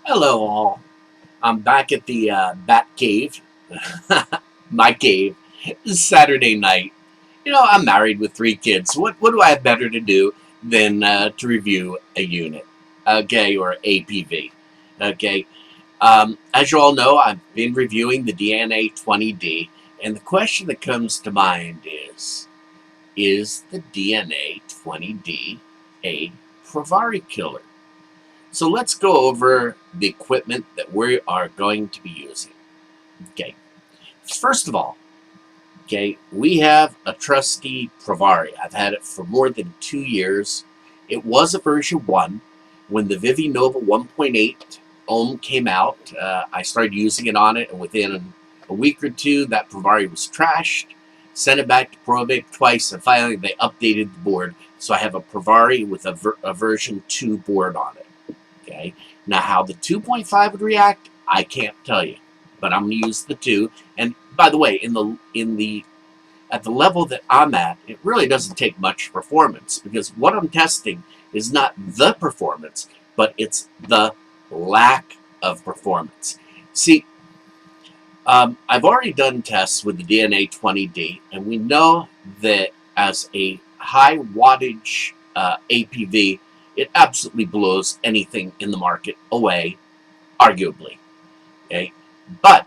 Hello, all. I'm back at the Bat Cave, my cave. It's Saturday night. I'm married with 3 kids. What do I have better to do than to review a unit, okay, or APV, okay? As you all know, I've been reviewing the DNA20D, and the question that comes to mind is the DNA20D a Provari killer? So let's go over the equipment that we are going to be using. Okay, first of all, okay, we have a trusty Provari. I've had it for more than 2 years. It was a version 1. When the Vivi Nova 1.8 ohm came out, I started using it on it, and within a week or two, that Provari was trashed. Sent it back to Provari twice, and finally they updated the board. So I have a Provari with a version 2 board on it. Okay. Now, how the 2.5 would react, I can't tell you, but I'm going to use the 2. And by the way, at the level that I'm at, it really doesn't take much performance because what I'm testing is not the performance, but it's the lack of performance. See, I've already done tests with the DNA20D, and we know that as a high wattage APV, it absolutely blows anything in the market away, arguably. Okay, but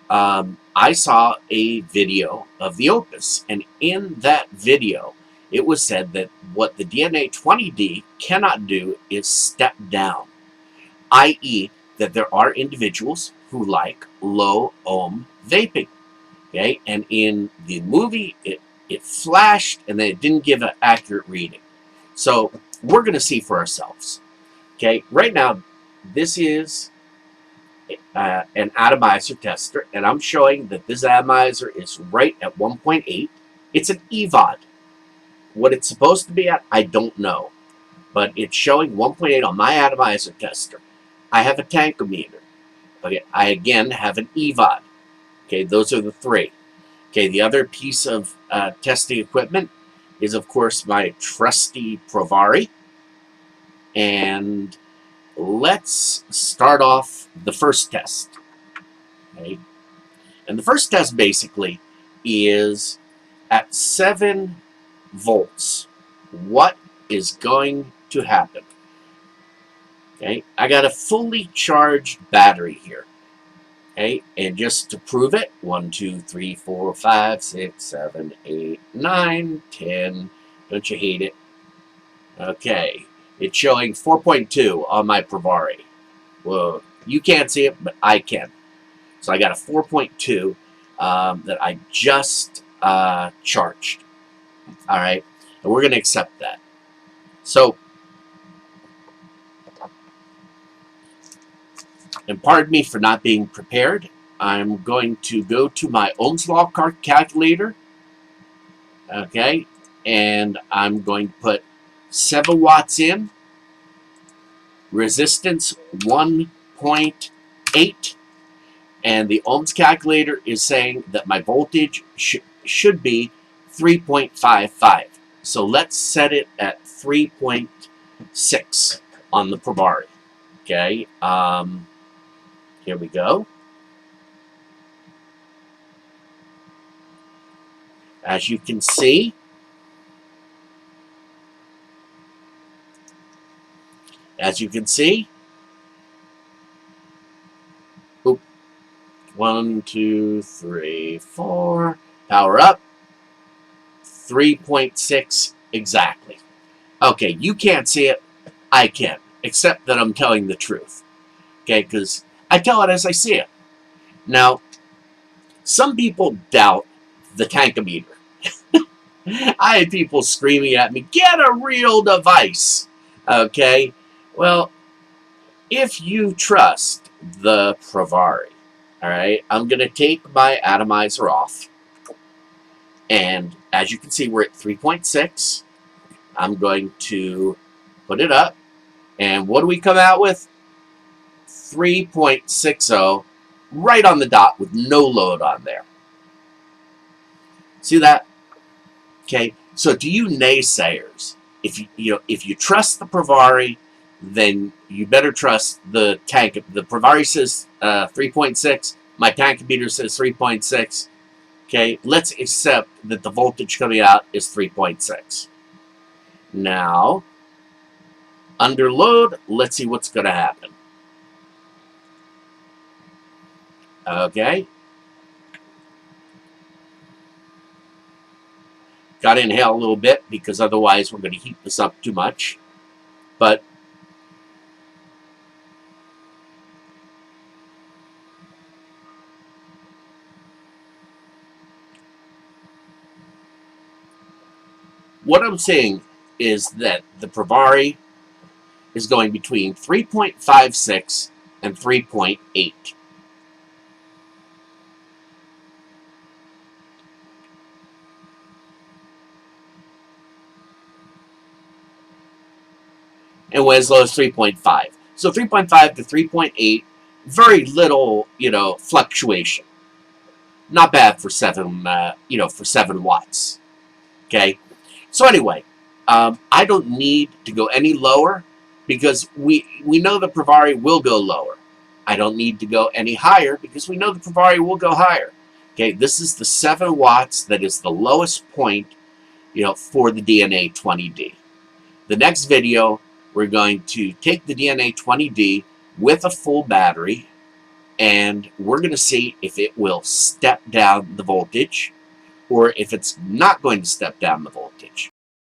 I saw a video of the Opus, and in that video, it was said that what the DNA20D cannot do is step down, i.e., that there are individuals who like low ohm vaping. Okay, and in the movie, it flashed and then it didn't give an accurate reading. So we're going to see for ourselves. Okay, right now, this is an atomizer tester, and I'm showing that this atomizer is right at 1.8. It's an Evod. What it's supposed to be at, I don't know, but it's showing 1.8 on my atomizer tester. I have a Tankometer. Okay, I again have an Evod. Okay, those are the 3. Okay, the other piece of testing equipment is, of course, my trusty Provari. And let's start off the first test. Okay, and the first test basically is at 7 volts. What is going to happen? Okay, I got a fully charged battery here. Okay, and just to prove it, 1, 2, 3, 4, 5, 6, 7, 8, 9, 10. Don't you hate it? Okay, it's showing 4.2 on my Provari. Whoa, you can't see it, but I can. So I got a 4.2 that I just charged. All right, and we're going to accept that. So, and pardon me for not being prepared. I'm going to go to my Ohm's Law calculator. Okay, and I'm going to put 7 watts in, resistance 1.8, and the ohms calculator is saying that my voltage should be 3.55. So let's set it at 3.6 on the Provari. Okay, here we go. As you can see, oop, 1, 2, 3, 4, power up, 3.6 exactly. Okay, you can't see it, I can, except that I'm telling the truth. Okay, because I tell it as I see it. Now, some people doubt the Tankometer. I had people screaming at me, get a real device. Okay, well, if you trust the Provari, all right, I'm going to take my atomizer off. And as you can see, we're at 3.6. I'm going to put it up. And what do we come out with? 3.60, right on the dot with no load on there. See that? Okay. So to you naysayers, if you trust the Provari, then you better trust the tank. The Provari says 3.6. My Tankometer says 3.6. Okay, let's accept that the voltage coming out is 3.6. Now, under load, let's see what's going to happen. Okay. Got to inhale a little bit because otherwise we're going to heat this up too much. But what I'm saying is that the Provari is going between 3.56 and 3.8. And went as low as 3.5. So 3.5 to 3.8, very little, fluctuation. Not bad for 7 watts. Okay. So anyway, I don't need to go any lower because we know the Provari will go lower. I don't need to go any higher because we know the Provari will go higher. Okay, this is the 7 watts that is the lowest point, for the DNA20D. The next video, we're going to take the DNA20D with a full battery, and we're going to see if it will step down the voltage or if it's not going to step down the voltage.